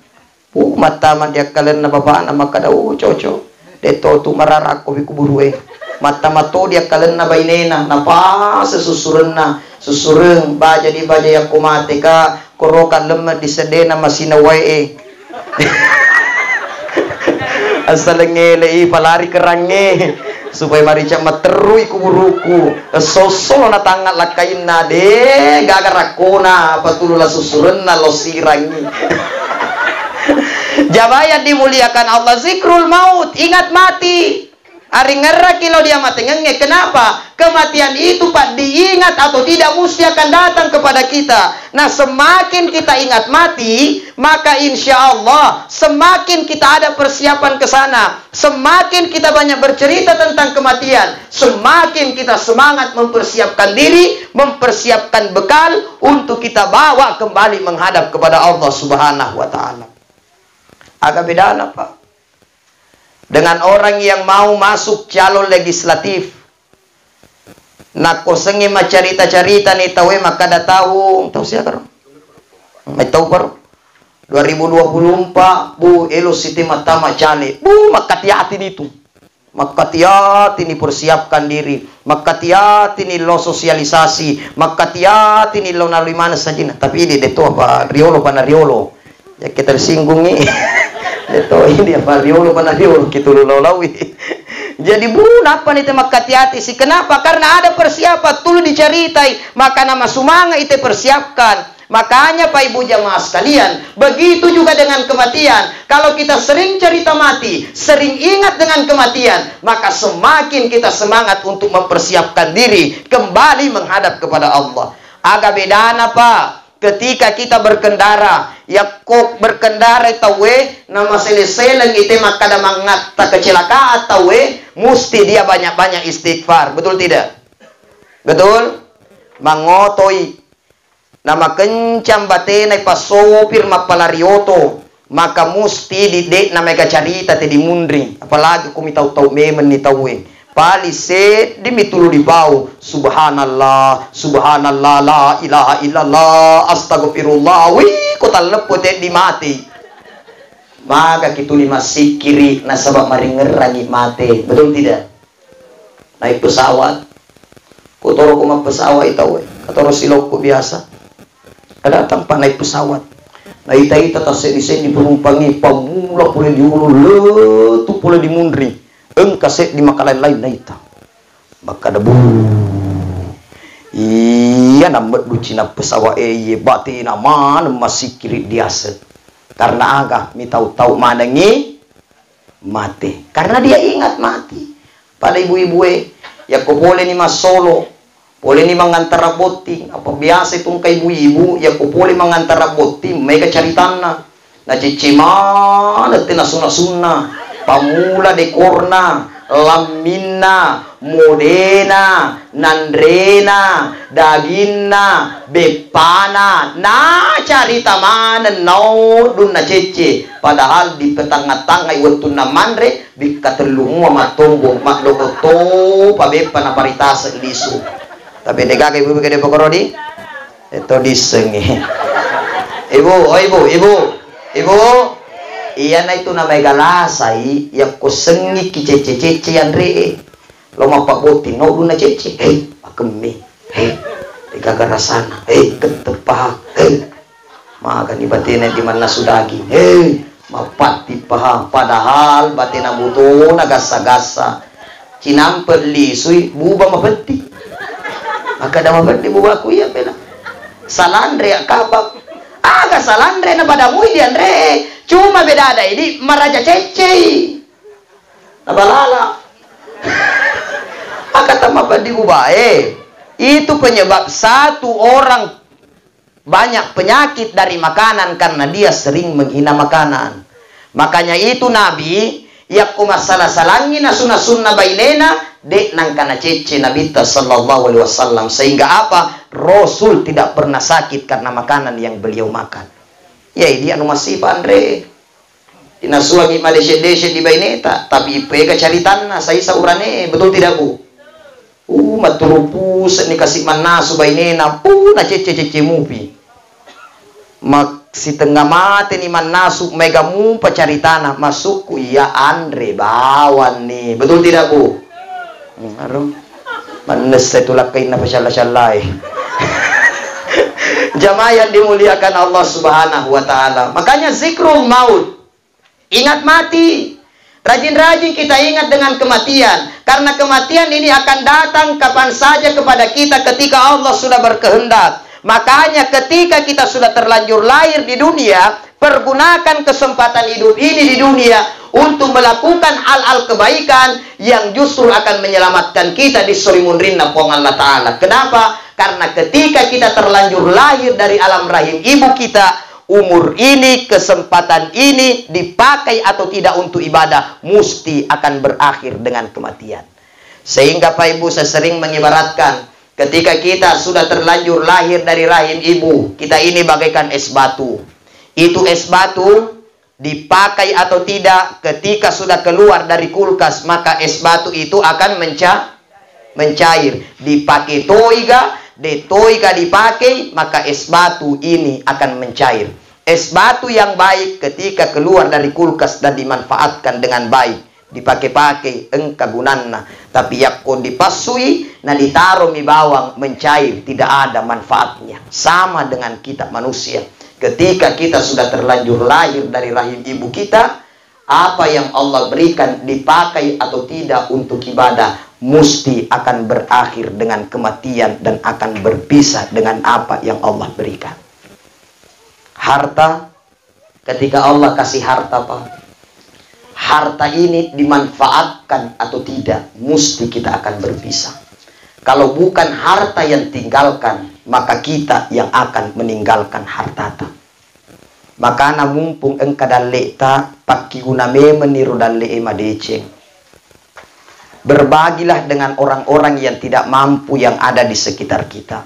mata man dia kalian na baba na makadau coco deto tu mararak kopi kuburue mata mato dia kalian na bainena napa sesusuren na susureng baja di baja yang kumate ka korokan lemah di sedena masina wae asal ngele palari kerangnya supaya marica materui kuburuku sosol na tangan lakain na de gagarakona patulula susuren na losirangi. Jabaya dimuliakan Allah zikrul maut ingat mati. Ari ngerra kilo dia mati ngenge. Kenapa? Kematian itu Pak diingat atau tidak mesti akan datang kepada kita. Nah semakin kita ingat mati, maka insya Allah semakin kita ada persiapan ke sana. Semakin kita banyak bercerita tentang kematian, semakin kita semangat mempersiapkan diri, mempersiapkan bekal untuk kita bawa kembali menghadap kepada Allah Subhanahu wa Ta'ala. Agak beda Pak dengan orang yang mau masuk calon legislatif. Nak kosengi macarita-carita nih tahu maka dah tahu siapa karo? Mai tahu karo? 2024 Bu elo siti mata macane. Bu makati-hati itu. Makati-hati nih persiapkan diri. Makati-hati nih lo sosialisasi. Makati-hati nih lo nalui mana saja. Tapi ini deto apa riolo pana riolo. Ya kita tersinggung nih. Deto ini apa riolo pana riolo gitu lawi. Jadi Bu apa nih makati-hati sih? Kenapa? Karena ada persiapan tulu diceritai. Maka nama sumanga itu persiapkan. Makanya Pak Ibu jamaah sekalian, begitu juga dengan kematian. Kalau kita sering cerita mati, sering ingat dengan kematian, maka semakin kita semangat untuk mempersiapkan diri kembali menghadap kepada Allah. Agak bedana Pak, ketika kita berkendara, ya kok berkendara tawe nama seleseleng itu maka ada mangata kecelakaan tawe, mesti dia banyak-banyak istighfar, betul tidak? Betul? Mangotoi nama kencang batenay pasopir mapalarioto maka musti di dek na mega carita te di mundring, apalagi kumi tahu memen ni tauin pali se di mitulu di bau subhanallah subhanallah la ilaha illallah astagfirullah wi kota lepo te di mati, maka kitu lima sikiri na sabab maringerangi mate, betul tidak? Naik pesawat kotoro kuma pesawat itu katoro siloko biasa ada tanpa naik pesawat na ita tas seni penumpangi pamula pula diulu letu pula dimundri engkaset di makalan lain na ita maka debu iya nambat lucina pesawat bati naman masih kiri diaset karena agak mi tahu manangi mati karena dia ingat mati pada ibu-ibu ya ko boleh ni masolo boleh ni mangantara boting apa biasa itong kay ibu-ibu ya ko boleh mangantara boting may kacaritana na cicima na tinasuna-suna pamula de korna lamina modena nandrena dagina bepana na carita mana no dun na cece padahal di petang-tangay waktu na manre di katelungu matombong maklokoto pabepa na paritasa ilisu tapi dega kay ibu kay pokorodi ito disengi ibu iya na ito na may galasay yak ko sengi ki cece yan re lo mapabuti no dun na cece pakemi ikagarasana ketepah maka ni batin di mana sudagi mapati paham padahal batin buto nagasa-gasa cinampel lisui buba mabenti maka dah mabenti buba ku ya pela salandre kabak aga salandre na padamu di andre cuma beda ada ini maraja cece nabalala maka tamabadi buba itu penyebab satu orang banyak penyakit dari makanan karena dia sering menghina makanan. Makanya itu Nabi yakku masalah salangi na sunna bainena dek nang kana cece Nabi sallallahu alaihi wasallam sehingga apa? Rasul tidak pernah sakit karena makanan yang beliau makan. Ya dia anu masih Andre. Dinasuagi madeshe-deshe di baineta tapi pega caritanna saya saurane betul tidak Bu? Maturupus ni kasih mana subainena na cece mupi mak si tengah mati ni manasu mega mumpa cari tanah masukku ya Andre bawan nih betul tidak Bu? Arum manes itu lakai na pasyala-syalai jamaah yang dimuliakan Allah Subhanahu wa taala makanya zikrul maut ingat mati. Rajin-rajin kita ingat dengan kematian. Karena kematian ini akan datang kapan saja kepada kita ketika Allah sudah berkehendak. Makanya ketika kita sudah terlanjur lahir di dunia, pergunakan kesempatan hidup ini di dunia untuk melakukan hal-hal kebaikan yang justru akan menyelamatkan kita di surimun rinna pong Allah Ta'ala. Kenapa? Karena ketika kita terlanjur lahir dari alam rahim ibu kita, umur ini, kesempatan ini dipakai atau tidak untuk ibadah, mesti akan berakhir dengan kematian. Sehingga Pak Ibu saya sering mengibaratkan, ketika kita sudah terlanjur lahir dari rahim ibu, kita ini bagaikan es batu. Itu es batu dipakai atau tidak, ketika sudah keluar dari kulkas, maka es batu itu akan mencair. Dipakai toiga, detoiga dipakai, maka es batu ini akan mencair. Es batu yang baik ketika keluar dari kulkas dan dimanfaatkan dengan baik, dipakai-pakai engka gunanna, tapi yakko dipasui na ditaruh mi bawang mencair, tidak ada manfaatnya. Sama dengan kita manusia, ketika kita sudah terlanjur lahir dari rahim ibu kita, apa yang Allah berikan dipakai atau tidak untuk ibadah mesti akan berakhir dengan kematian dan akan berpisah dengan apa yang Allah berikan. Harta, ketika Allah kasih harta Pak, harta ini dimanfaatkan atau tidak, mesti kita akan berpisah. Kalau bukan harta yang tinggalkan, maka kita yang akan meninggalkan harta. Maka na mumpung engka daleta pakiguna meniru dalle madeceng. Berbagilah dengan orang-orang yang tidak mampu yang ada di sekitar kita.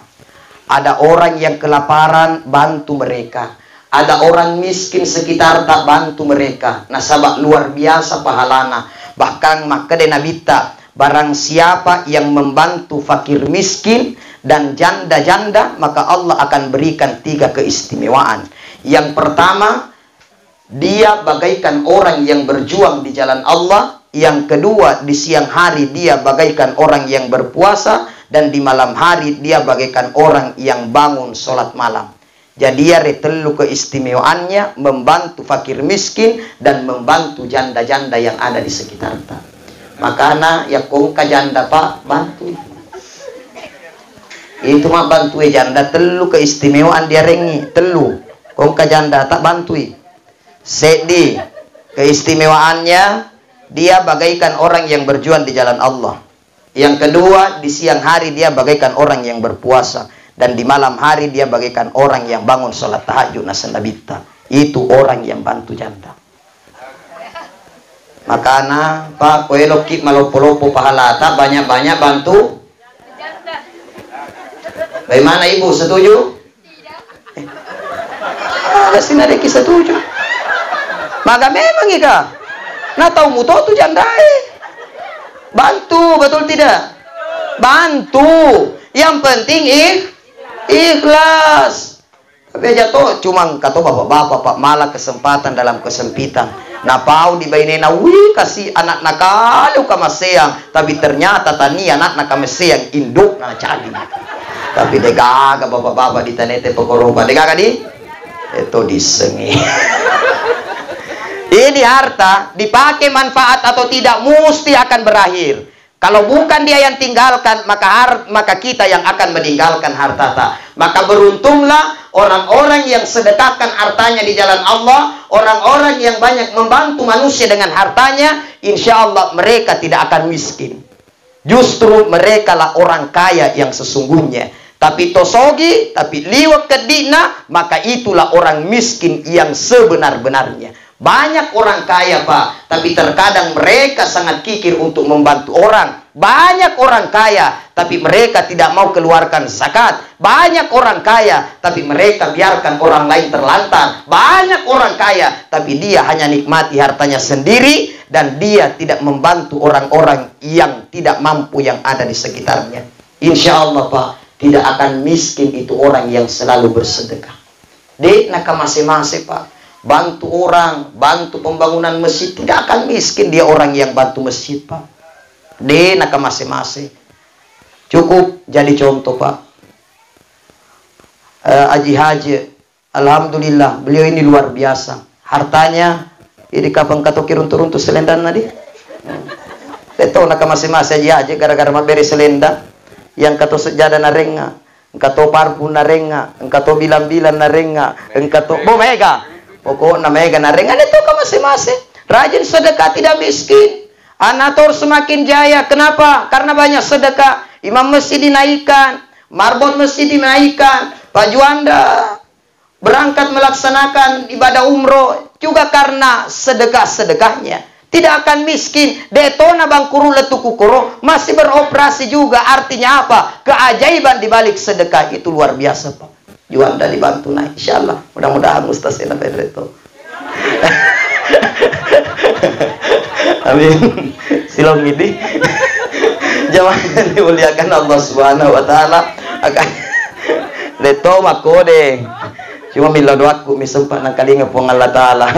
Ada orang yang kelaparan, bantu mereka. Ada orang miskin sekitar tak bantu mereka. Nasabak luar biasa pahalana. Bahkan maka de nabita, barang siapa yang membantu fakir miskin dan janda-janda, maka Allah akan berikan 3 keistimewaan. Yang pertama, dia bagaikan orang yang berjuang di jalan Allah. Yang kedua, di siang hari dia bagaikan orang yang berpuasa. Dan di malam hari dia bagaikan orang yang bangun sholat malam. Jadi ya retelu keistimewaannya membantu fakir miskin dan membantu janda-janda yang ada di sekitarnya. Makanya ya kongka janda pak bantu. Itu mah bantu janda telu keistimewaan dia rengi telu. Kongka janda tak bantu. Sedi keistimewaannya dia bagaikan orang yang berjuang di jalan Allah. Yang kedua, di siang hari dia bagaikan orang yang berpuasa. Dan di malam hari dia bagaikan orang yang bangun sholat tahajud nasenabita. Itu orang yang bantu janda. Makanya pak koelokip malopo-lopo pahala tak banyak-banyak bantu janda. Bagaimana ibu setuju? Ada sinareki setuju. Maka memang ika. Nah tahu muto tu janda. Bantu betul tidak? Bantu. Yang penting ikhlas. Tapi jatuh cuma kata bapak-bapak pak malah kesempatan dalam kesempitan. Napau di bainena wih kasih anak nakalu kamaseang, tapi ternyata tani anak nakameseang induk na cadi. Tapi degaga bapak-bapak di tanete pokoroba degaga di itu disengi. Ini harta dipakai manfaat atau tidak mesti akan berakhir. Kalau bukan dia yang tinggalkan, maka kita yang akan meninggalkan harta. Maka beruntunglah orang-orang yang sedekahkan hartanya di jalan Allah, orang-orang yang banyak membantu manusia dengan hartanya, insya Allah mereka tidak akan miskin. Justru mereka lah orang kaya yang sesungguhnya. Tapi tosogi, tapi liwat kedina, maka itulah orang miskin yang sebenar-benarnya. Banyak orang kaya pak, tapi terkadang mereka sangat kikir untuk membantu orang. Banyak orang kaya, tapi mereka tidak mau keluarkan zakat. Banyak orang kaya, tapi mereka biarkan orang lain terlantar. Banyak orang kaya, tapi dia hanya nikmati hartanya sendiri. Dan dia tidak membantu orang-orang yang tidak mampu yang ada di sekitarnya. Insya Allah pak, tidak akan miskin itu orang yang selalu bersedekah. Dek naka masing-masing pak. Bantu orang, bantu pembangunan masjid, tidak akan miskin dia orang yang bantu masjid pak. Dia nak masing-masing. Cukup jadi contoh pak. Haji, alhamdulillah beliau ini luar biasa. Hartanya, ini kapan katoki runtuh-runtuh selendan nadi. Tahu nak masing-masing haji gara-gara maberi selendang. Yang kato sejadah narenga, engkato parpu narenga, engkato bilang-bilang narenga, engkato bomega. Pokoknya mega narengan itu ke masing-masing. Rajin sedekah tidak miskin. Anator semakin jaya. Kenapa? Karena banyak sedekah. Imam masjid dinaikkan. Marbot masjid dinaikkan. Pak Juanda berangkat melaksanakan ibadah umroh. Juga karena sedekah-sedekahnya. Tidak akan miskin. Detona bangkuru letukukuro. Masih beroperasi juga. Artinya apa? Keajaiban dibalik sedekah itu luar biasa Pak. Juanda dibantu naik, insya Allah. Mudah-mudahan Ustaz Ena Pedreto. Amin. Silong ini. Jamaah yang dimuliakan Allah Subhanahu Wa Taala akan leto makode. Cuma bila doaku misempat nak kalinga pun Allah Taala.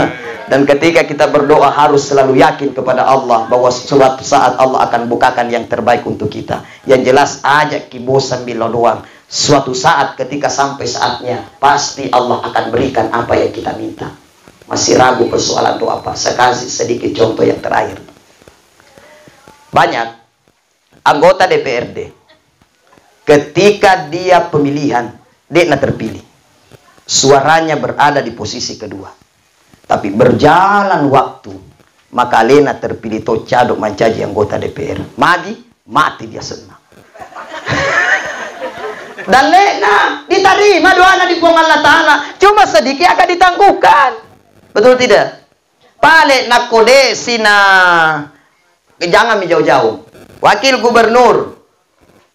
Dan ketika kita berdoa harus selalu yakin kepada Allah bahwa suatu saat Allah akan bukakan yang terbaik untuk kita. Yang jelas aja kibosan bila doang. Suatu saat ketika sampai saatnya pasti Allah akan berikan apa yang kita minta. Masih ragu persoalan doa apa? Saya kasih sedikit contoh yang terakhir. Banyak anggota DPRD ketika dia pemilihan dia terpilih, suaranya berada di posisi kedua. Tapi berjalan waktu maka Lena terpilih to cadok mancaji anggota DPR. Mati dia senang. Dan Lena diterima doanya di puang Allah Ta'ala. Cuma sedikit akan ditangguhkan. Betul tidak? Pale nakode sina. Jangan jauh-jauh. Wakil Gubernur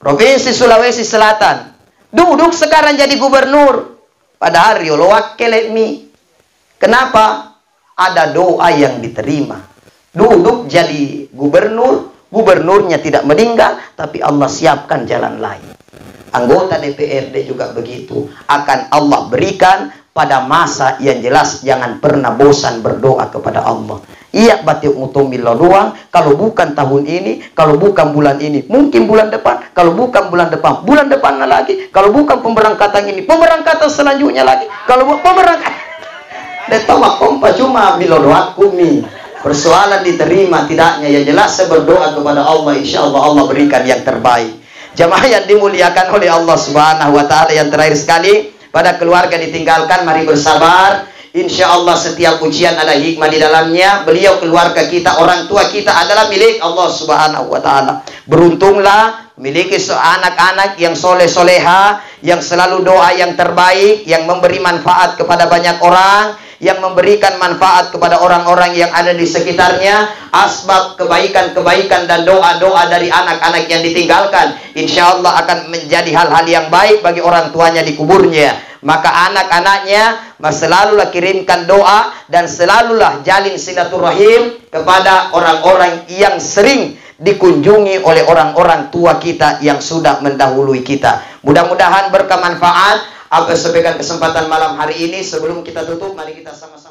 Provinsi Sulawesi Selatan. Duduk sekarang jadi gubernur. Padahal Riolo wakil mi. Kenapa? Ada doa yang diterima. Duduk jadi gubernur, gubernurnya tidak meninggal, tapi Allah siapkan jalan lain. Anggota DPRD juga begitu. Akan Allah berikan pada masa yang jelas. Jangan pernah bosan berdoa kepada Allah. Iya batik mutumillah doang. Kalau bukan tahun ini, kalau bukan bulan ini, mungkin bulan depan. Kalau bukan bulan depan lagi. Kalau bukan pemberangkatan ini, pemberangkatan selanjutnya lagi. Kalau bukan pemberangkatan, detama kompa cuma bila doaku mi. Persoalan diterima tidaknya, yang jelas saya berdoa kepada Allah, insya Allah Allah berikan yang terbaik. Jamaah yang dimuliakan oleh Allah Subhanahu wa Ta'ala, yang terakhir sekali, pada keluarga ditinggalkan, mari bersabar. Insya Allah setiap ujian ada hikmah di dalamnya. Beliau keluarga kita, orang tua kita adalah milik Allah Subhanahu wa Ta'ala. Beruntunglah memiliki anak-anak yang soleh-soleha, yang selalu doa yang terbaik, yang memberi manfaat kepada banyak orang, yang memberikan manfaat kepada orang-orang yang ada di sekitarnya. Asbab kebaikan-kebaikan dan doa-doa dari anak-anak yang ditinggalkan, insya Allah akan menjadi hal-hal yang baik bagi orang tuanya di kuburnya. Maka anak-anaknya selalulah kirimkan doa dan selalulah jalin silaturahim kepada orang-orang yang sering dikunjungi oleh orang-orang tua kita yang sudah mendahului kita. Mudah-mudahan berkah manfaat. Apa sebagian kesempatan malam hari ini. Sebelum kita tutup, mari kita sama-sama